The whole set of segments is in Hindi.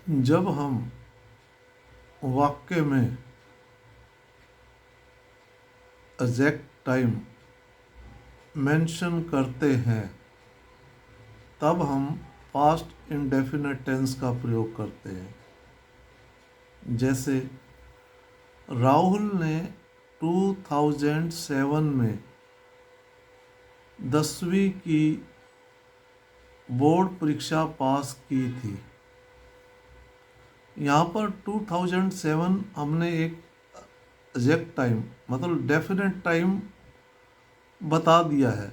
जब हम वाक्य में एग्जैक्ट टाइम मेंशन करते हैं तब हम पास्ट इंडेफिनिट टेंस का प्रयोग करते हैं। जैसे राहुल ने 2007 में 10वीं की बोर्ड परीक्षा पास की थी। यहाँ पर 2007 हमने एक एग्जैक्ट टाइम मतलब डेफिनेट टाइम बता दिया है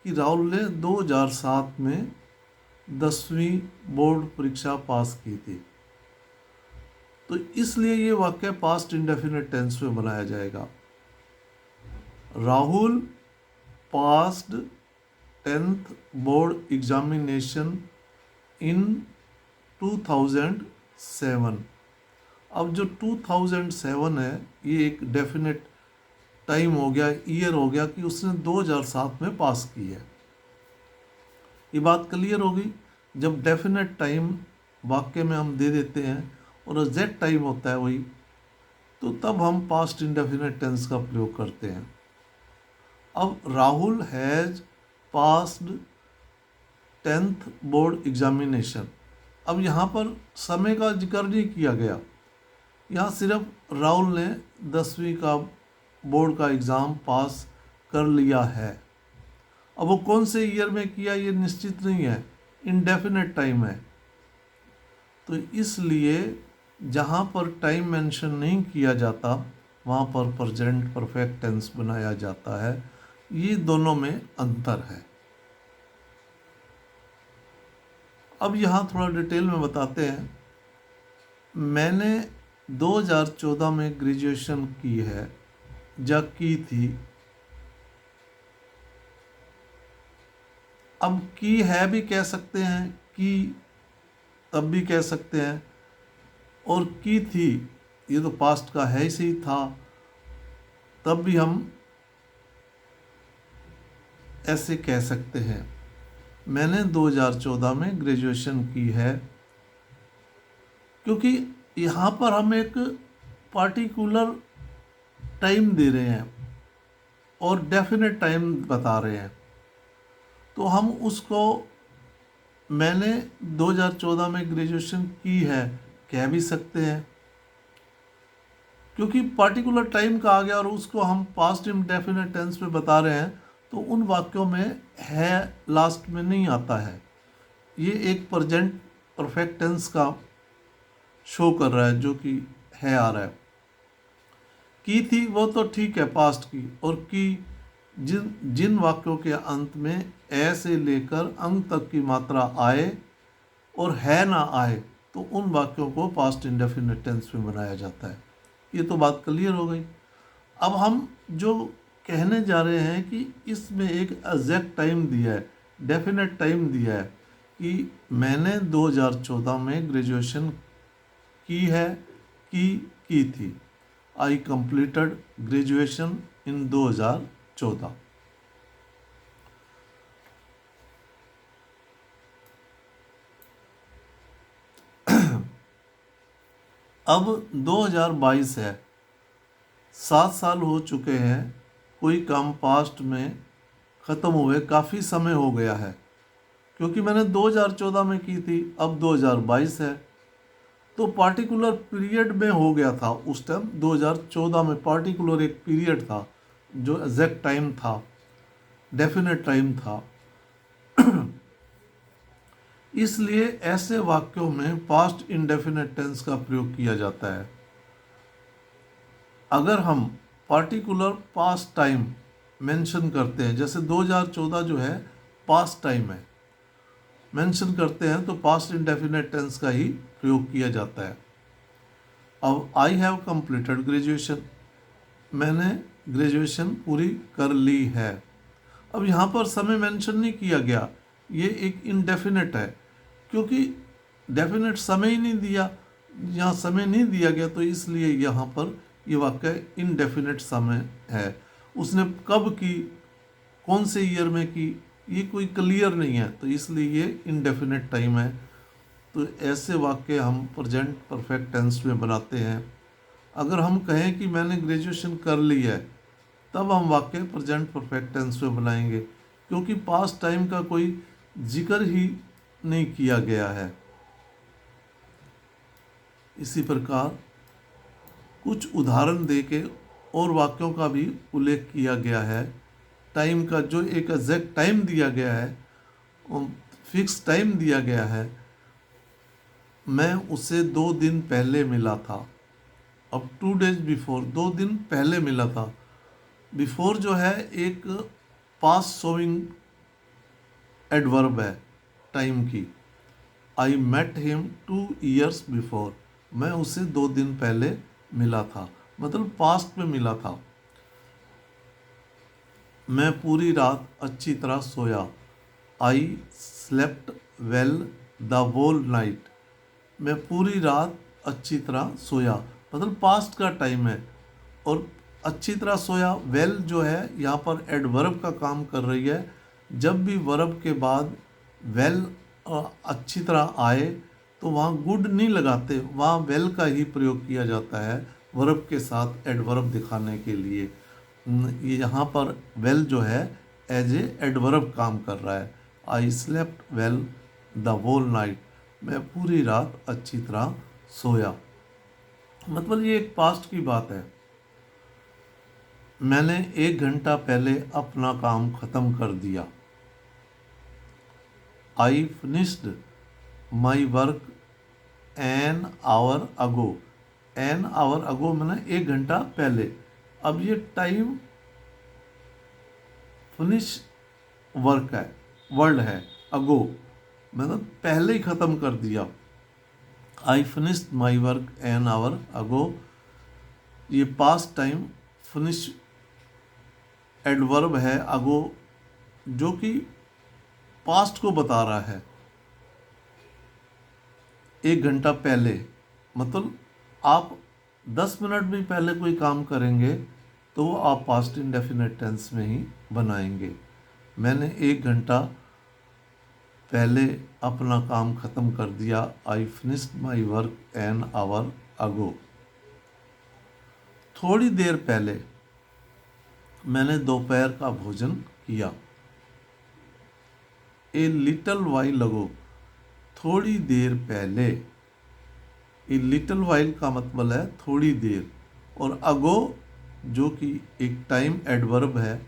कि राहुल ने 2007 में 10वीं बोर्ड परीक्षा पास की थी, तो इसलिए ये वाक्य पास्ट इंडेफिनिट टेंस में बनाया जाएगा। Rahul passed 10th board examination in 2007। अब जो 2007 है ये एक डेफिनेट टाइम हो गया, ईयर हो गया कि उसने 2007 में पास की है। ये बात क्लियर होगी। जब डेफिनेट टाइम वाक्य में हम दे देते हैं और एग्जैक्ट टाइम होता है वही, तो तब हम पास्ट इंडेफिनिट टेंस का प्रयोग करते हैं। अब Rahul has passed 10th board examination. अब यहाँ पर समय का जिक्र नहीं किया गया, यहाँ सिर्फ राहुल ने 10वीं का बोर्ड का एग्ज़ाम पास कर लिया है। अब वो कौन से ईयर में किया ये निश्चित नहीं है, इनडेफिनेट टाइम है। तो इसलिए जहाँ पर टाइम मेंशन नहीं किया जाता वहाँ पर प्रेजेंट परफेक्ट टेंस बनाया जाता है। ये दोनों में अंतर है। अब यहाँ थोड़ा डिटेल में बताते हैं। मैंने 2014 में ग्रेजुएशन की है या की थी। अब की है भी कह सकते हैं, की तब भी कह सकते हैं, और की थी ये तो पास्ट का है ही सही था, तब भी हम ऐसे कह सकते हैं। मैंने 2014 में ग्रेजुएशन की है, क्योंकि यहाँ पर हम एक पार्टिकुलर टाइम दे रहे हैं और डेफिनेट टाइम बता रहे हैं, तो हम उसको मैंने 2014 में ग्रेजुएशन की है कह भी सकते हैं, क्योंकि पार्टिकुलर टाइम का आ गया और उसको हम पास्ट इंडेफिनिट टेंस में बता रहे हैं, तो उन वाक्यों में है लास्ट में नहीं आता है। ये एक प्रेजेंट परफेक्ट टेंस का शो कर रहा है जो कि है आ रहा है। की थी वो तो ठीक है पास्ट की, और की जिन जिन वाक्यों के अंत में ए से लेकर अंग तक की मात्रा आए और है ना आए, तो उन वाक्यों को पास्ट इंडेफिनिट टेंस में बनाया जाता है। ये तो बात क्लियर हो गई। अब हम जो कहने जा रहे हैं कि इसमें एक एग्जैक्ट टाइम दिया है, डेफिनेट टाइम दिया है कि मैंने 2014 में ग्रेजुएशन की है, की थी। I completed graduation in 2014। अब 2022 है, 7 साल हो चुके हैं, कोई काम पास्ट में ख़त्म हुए काफ़ी समय हो गया है, क्योंकि मैंने 2014 में की थी, अब 2022 है, तो पार्टिकुलर पीरियड में हो गया था। उस टाइम 2014 में पार्टिकुलर एक पीरियड था जो एग्जैक्ट टाइम था, डेफिनेट टाइम था। इसलिए ऐसे वाक्यों में पास्ट इंडेफिनेट टेंस का प्रयोग किया जाता है। अगर हम पार्टिकुलर पास्ट टाइम मेंशन करते हैं, जैसे 2014 जो है पास्ट टाइम है, मेंशन करते हैं तो पास्ट इंडेफिनेट टेंस का ही प्रयोग किया जाता है। अब आई हैव कंप्लीटेड ग्रेजुएशन, मैंने ग्रेजुएशन पूरी कर ली है। अब यहाँ पर समय मेंशन नहीं किया गया, ये एक इनडेफिनेट है, क्योंकि डेफिनेट समय ही नहीं दिया, यहाँ समय नहीं दिया गया, तो इसलिए यहाँ पर ये वाक्य इनडेफिनेट समय है। उसने कब की, कौन से ईयर में की, ये कोई क्लियर नहीं है, तो इसलिए ये इनडेफिनेट टाइम है। तो ऐसे वाक्य हम प्रेजेंट परफेक्ट टेंस में बनाते हैं। अगर हम कहें कि मैंने ग्रेजुएशन कर ली है, तब हम वाक्य प्रेजेंट परफेक्ट टेंस में बनाएंगे, क्योंकि पास्ट टाइम का कोई जिक्र ही नहीं किया गया है। इसी प्रकार कुछ उदाहरण देके और वाक्यों का भी उल्लेख किया गया है। टाइम का जो एक एग्जैक्ट टाइम दिया गया है, फिक्स टाइम दिया गया है, मैं उसे 2 दिन पहले मिला था। अब 2 days बिफोर, 2 दिन पहले मिला था। बिफोर जो है एक पास्ट शोइंग एडवर्ब है टाइम की। I met him 2 years before, मैं उसे 2 दिन पहले मिला था, मतलब पास्ट में मिला था। मैं पूरी रात अच्छी तरह सोया। I slept well the whole night, मैं पूरी रात अच्छी तरह सोया, मतलब पास्ट का टाइम है। और अच्छी तरह सोया, वेल जो है यहाँ पर एडवर्ब का काम कर रही है। जब भी वर्ब के बाद वेल अच्छी तरह आए तो वहाँ गुड नहीं लगाते, वहाँ वेल का ही प्रयोग किया जाता है वर्ब के साथ एडवर्ब दिखाने के लिए। ये यहाँ पर वेल जो है एज ए एडवर्ब काम कर रहा है। I slept well the whole night, मैं पूरी रात अच्छी तरह सोया, मतलब ये एक पास्ट की बात है। मैंने 1 घंटा पहले अपना काम ख़त्म कर दिया। I finished my work an hour ago, an hour ago मैंने 1 घंटा पहले। अब ये टाइम फिनिश वर्क है, वर्ड है, अगो मतलब पहले ही ख़त्म कर दिया। I finished my work an hour ago, ये पास्ट टाइम फिनिश एडवर्ब है अगो, जो कि पास्ट को बता रहा है। 1 घंटा पहले मतलब आप 10 मिनट भी पहले कोई काम करेंगे तो वो आप पास्ट इंडेफिनिट टेंस में ही बनाएंगे। मैंने 1 घंटा पहले अपना काम ख़त्म कर दिया। I finished my work an hour ago. थोड़ी देर पहले मैंने दोपहर का भोजन किया। ए लिटल वाइल अगो, थोड़ी देर पहले। ए लिटल वाइल का मतलब है थोड़ी देर, और अगो जो कि एक टाइम एडवर्ब है,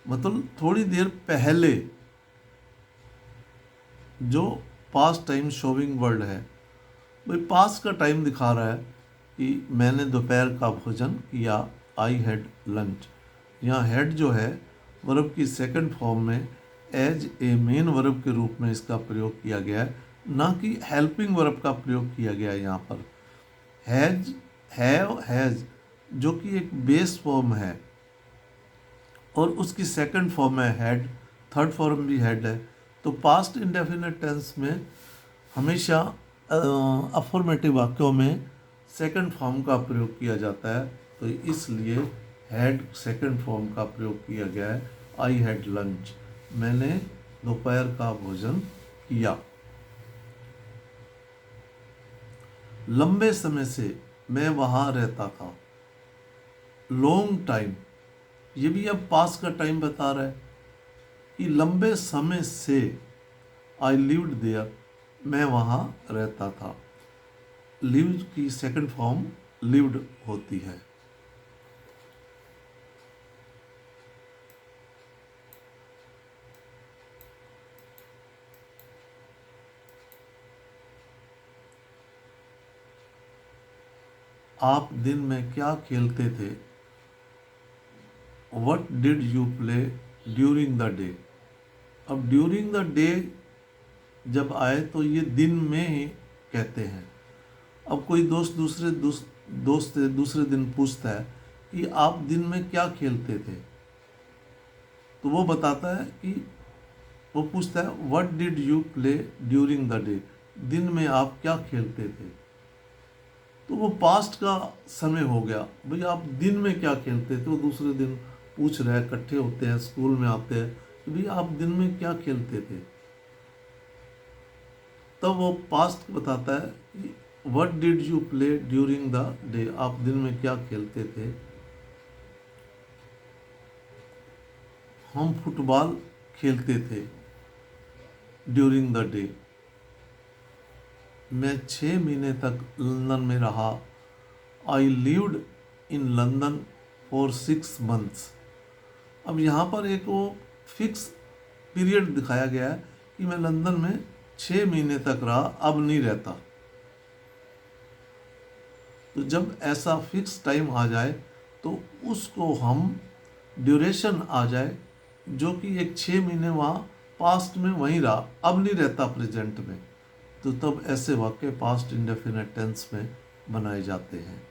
मतलब थोड़ी देर पहले, जो पास्ट टाइम शोविंग वर्ड है। भाई पास्ट का टाइम दिखा रहा है कि मैंने दोपहर का भोजन किया। आई हैड लंच, यहाँ हैड जो है वर्ब की सेकंड फॉर्म में एज ए मेन वर्ब के रूप में इसका प्रयोग किया गया है, ना कि हेल्पिंग वर्ब का प्रयोग किया गया है। यहाँ पर हैज, हैव, हैज जो कि एक बेस फॉर्म है और उसकी सेकंड फॉर्म है हैड, थर्ड फॉर्म भी हैड है। तो पास्ट इंडेफिनिट टेंस में हमेशा अफर्मेटिव वाक्यों में सेकंड फॉर्म का प्रयोग किया जाता है, तो इसलिए हैड सेकंड फॉर्म का प्रयोग किया गया है। आई हैड लंच, मैंने दोपहर का भोजन किया। लंबे समय से मैं वहाँ रहता था। लॉन्ग टाइम, ये भी अब पास्ट का टाइम बता रहा है कि लंबे समय से। आई लिव्ड देयर, मैं वहाँ रहता था। लिव्ड की सेकंड फॉर्म लिव्ड होती है। आप दिन में क्या खेलते थे? What did you play during the day? अब ड्यूरिंग द डे जब आए तो ये दिन में ही कहते हैं। अब कोई दोस्त दूसरे दिन पूछता है कि आप दिन में क्या खेलते थे, तो वो बताता है कि वो पूछता है what did you play during the day, दिन में आप क्या खेलते थे। तो वो पास्ट का समय हो गया, भाई आप दिन में क्या खेलते थे। वो दूसरे दिन पूछ रहे हैं, इकट्ठे होते हैं, स्कूल में आते हैं कि भाई आप दिन में क्या खेलते थे। तब वो पास्ट बताता है, what did you play during the day, आप दिन में क्या खेलते थे। हम फुटबॉल खेलते थे ड्यूरिंग द डे। मैं 6 महीने तक लंदन में रहा। I lived in London for 6 months. अब यहाँ पर एक वो फिक्स पीरियड दिखाया गया है कि मैं लंदन में 6 महीने तक रहा, अब नहीं रहता। तो जब ऐसा फिक्स टाइम आ जाए तो उसको हम ड्यूरेशन आ जाए, जो कि एक 6 महीने वहाँ पास्ट में वहीं रहा, अब नहीं रहता प्रेजेंट में, तो तब ऐसे वाक्य पास्ट इंडेफिनिट टेंस में बनाए जाते हैं।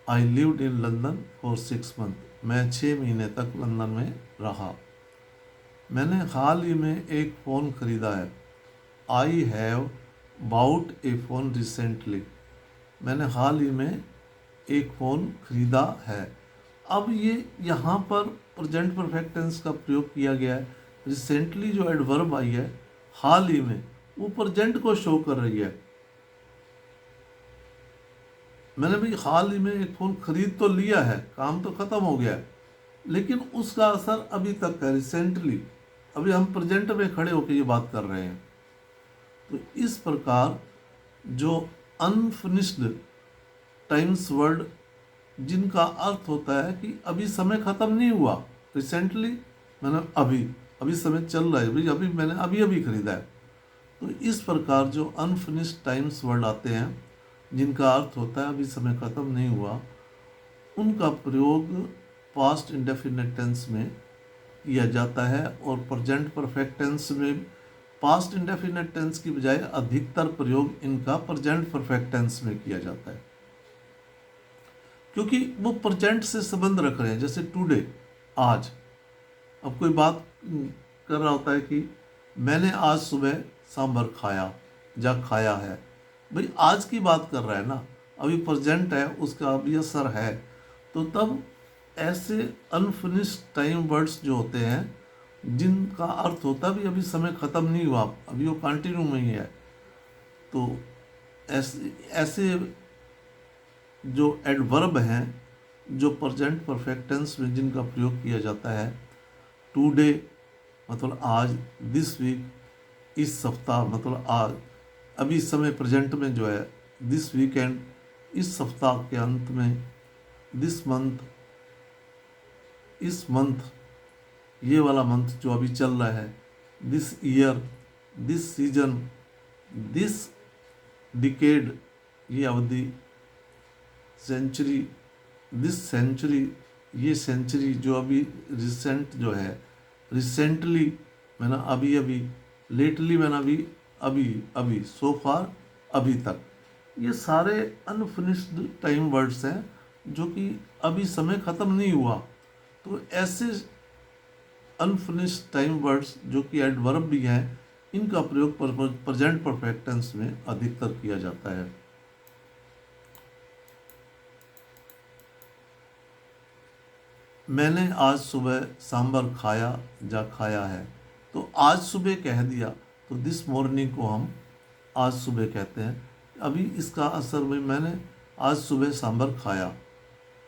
I lived in London for 6 month, मैं 6 महीने तक लंदन में रहा। मैंने हाल ही में एक फ़ोन खरीदा है। I have bought a phone recently, मैंने हाल ही में एक फ़ोन खरीदा है। अब ये यहाँ पर प्रेजेंट परफेक्ट टेंस का प्रयोग किया गया है। रिसेंटली जो एडवर्ब आई है, हाल ही में, वो प्रेजेंट को शो कर रही है। मैंने भी हाल ही में एक फ़ोन खरीद तो लिया है, काम तो ख़त्म हो गया है, लेकिन उसका असर अभी तक है, रिसेंटली। अभी हम प्रेजेंट में खड़े होकर ये बात कर रहे हैं। तो इस प्रकार जो अनफिनिश्ड टाइम्स वर्ड, जिनका अर्थ होता है कि अभी समय ख़त्म नहीं हुआ, रिसेंटली मैंने अभी समय चल रहा है, अभी मैंने अभी खरीदा है। तो इस प्रकार जो अनफिनिश्ड टाइम्स वर्ड आते हैं, जिनका अर्थ होता है अभी समय ख़त्म नहीं हुआ, उनका प्रयोग पास्ट इंडेफिनिट टेंस में किया जाता है। और प्रेजेंट परफेक्ट टेंस में पास्ट इंडेफिनिट टेंस की बजाय अधिकतर प्रयोग इनका प्रेजेंट परफेक्ट टेंस में किया जाता है, क्योंकि वो प्रेजेंट से संबंध रख रहे हैं। जैसे टुडे, आज। अब कोई बात कर रहा होता है कि मैंने आज सुबह सांभर खाया या खाया है, भाई आज की बात कर रहा है ना, अभी प्रेजेंट है, उसका अभी असर है। तो तब ऐसे अनफिनिश्ड टाइम वर्ड्स जो होते हैं, जिनका अर्थ होता है अभी समय ख़त्म नहीं हुआ, अभी वो कंटिन्यू में ही है, तो ऐसे जो एडवर्ब हैं, जो प्रेजेंट परफेक्ट टेंस में जिनका प्रयोग किया जाता है, टुडे मतलब आज, दिस वीक, इस सप्ताह मतलब आज, अभी इस समय प्रेजेंट में जो है, दिस वीकेंड, इस सप्ताह के अंत में, दिस मंथ, इस मंथ, ये वाला मंथ जो अभी चल रहा है, this year, this season, this decade, ये अवधि, सेंचुरी, दिस सेंचुरी, ये सेंचुरी जो अभी रिसेंट जो है, रिसेंटली मैंने अभी, लेटली मैंने अभी, सो फार, अभी तक। ये सारे अनफिनिश्ड टाइम वर्ड्स हैं, जो कि अभी समय ख़त्म नहीं हुआ। तो ऐसे अनफिनिश्ड टाइम वर्ड्स जो कि एडवर्ब भी हैं, इनका प्रयोग प्रेजेंट परफेक्ट टेंस में अधिकतर किया जाता है। मैंने आज सुबह सांभर खाया या खाया है, तो आज सुबह कह दिया, तो दिस मॉर्निंग को हम आज सुबह कहते हैं। अभी इसका असर भाई, मैंने आज सुबह सांभर खाया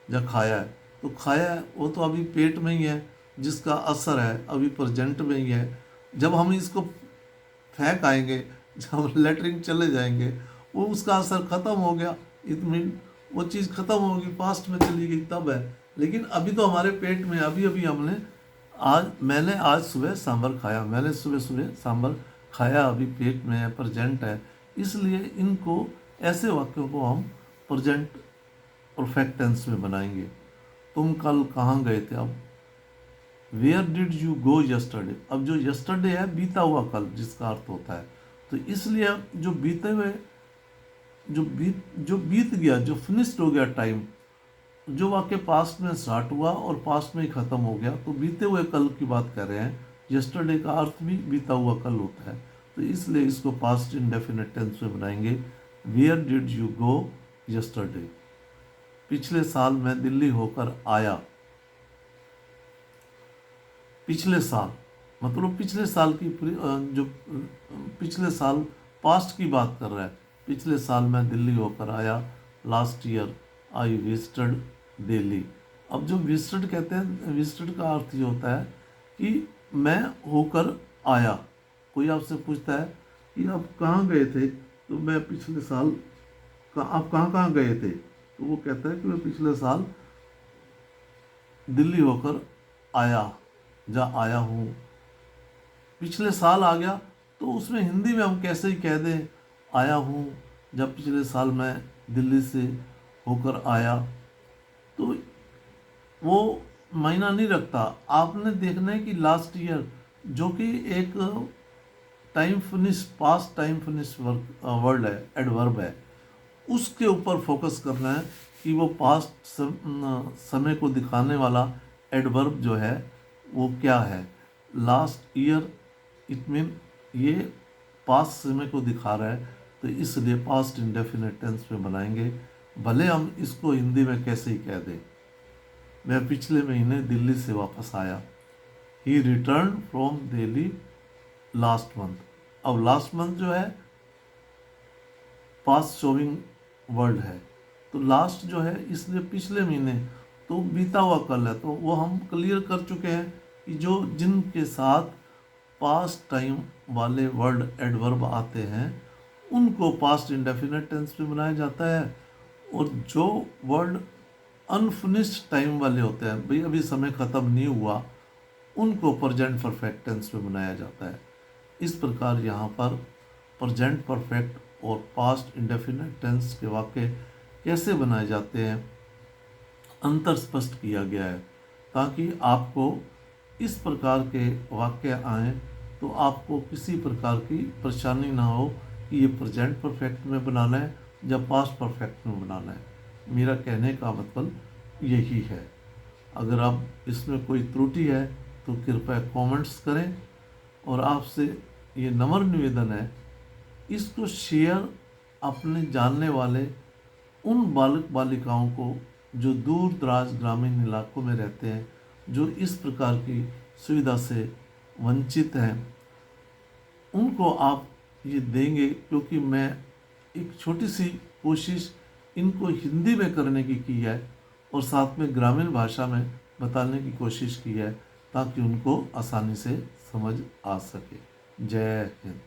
या खाया है, तो खाया है वो तो अभी पेट में ही है, जिसका असर है अभी प्रेजेंट में ही है। जब हम इसको फेंक आएंगे, जब हम लेटरिन चले जाएंगे, वो उसका असर ख़त्म हो गया, इट मीन वो चीज़ ख़त्म होगी, पास्ट में चली गई, तब है। लेकिन अभी तो हमारे पेट में, अभी मैंने आज सुबह सांभर खाया, मैंने सुबह सांभर खाया, अभी पेट में है, प्रेजेंट है। इसलिए इनको, ऐसे वाक्यों को हम प्रेजेंट परफेक्ट टेंस में बनाएंगे। तुम कल कहाँ गए थे? अब where did you go yesterday, अब जो यस्टरडे है बीता हुआ कल, जिसका अर्थ होता है। तो इसलिए जो बीते हुए, जो बीत गया, जो फिनिश्ड हो गया टाइम, जो वाक्य पास्ट में स्टार्ट हुआ और पास्ट में ही ख़त्म हो गया, तो बीते हुए कल की बात कर रहे हैं। यस्टरडे का अर्थ भी बीता हुआ कल होता है, तो इसलिए इसको पास्ट इंडेफिनिट टेंस में बनाएंगे। Where did you go yesterday, पिछले साल मैं दिल्ली होकर आया। पिछले साल मतलब पिछले साल की जो पिछले साल पास्ट की बात कर रहा है। पिछले साल मैं दिल्ली होकर आया, last year I visited Delhi. अब जो विजिटेड कहते हैं, विजिटेड का अर्थ ये होता है कि मैं होकर आया। कोई आपसे पूछता है कि आप कहाँ गए थे, तो मैं पिछले साल आप कहाँ कहाँ गए थे, तो वो कहता है कि मैं पिछले साल दिल्ली होकर आया, आया हूँ। पिछले साल आ गया तो उसमें हिंदी में हम कैसे ही कह दें आया हूँ, जब पिछले साल मैं दिल्ली से होकर आया, तो वो मायना नहीं रखता। आपने देखना है कि लास्ट ईयर जो कि एक time finish, past time finish word है, एडवर्ब है, उसके ऊपर फोकस करना है कि वो पास्ट समय को दिखाने वाला एडवर्ब जो है वो क्या है। लास्ट ईयर इट मीन ये पास्ट समय को दिखा रहा है, तो इसलिए पास्ट इंडेफिनिट टेंस में बनाएंगे, भले हम इसको हिंदी में कैसे ही कह दें। मैं पिछले महीने दिल्ली से वापस आया। He return from Delhi last month. अब लास्ट मंथ जो है पास्ट शोविंग वर्ड है, तो लास्ट जो है इसलिए पिछले महीने, तो बीता हुआ कल है, तो वो हम क्लियर कर चुके हैं कि जो जिनके साथ पास्ट टाइम वाले वर्ड एडवर्ब आते हैं उनको पास्ट इंडेफिनिट टेंस में बनाया जाता है, और जो वर्ड अनफिनिश्ड टाइम वाले होते हैं, भाई अभी समय ख़त्म नहीं हुआ, उनको प्रेजेंट परफेक्ट टेंस में बनाया जाता है। इस प्रकार यहाँ पर प्रेजेंट परफेक्ट और पास्ट इंडेफिनिट टेंस के वाक्य कैसे बनाए जाते हैं अंतर स्पष्ट किया गया है, ताकि आपको इस प्रकार के वाक्य आएँ तो आपको किसी प्रकार की परेशानी ना हो कि ये प्रेजेंट परफेक्ट में बनाना है या पास्ट परफेक्ट में बनाना है। मेरा कहने का मतलब यही है। अगर आप इसमें कोई त्रुटि है तो कृपया कमेंट्स करें, और आपसे ये नम्र निवेदन है, इसको शेयर अपने जानने वाले उन बालक बालिकाओं को जो दूर दराज ग्रामीण इलाकों में रहते हैं, जो इस प्रकार की सुविधा से वंचित हैं, उनको आप ये देंगे, क्योंकि मैं एक छोटी सी कोशिश इनको हिंदी में करने की है और साथ में ग्रामीण भाषा में बताने की कोशिश की है, ताकि उनको आसानी से समझ आ सके। जय हिंद।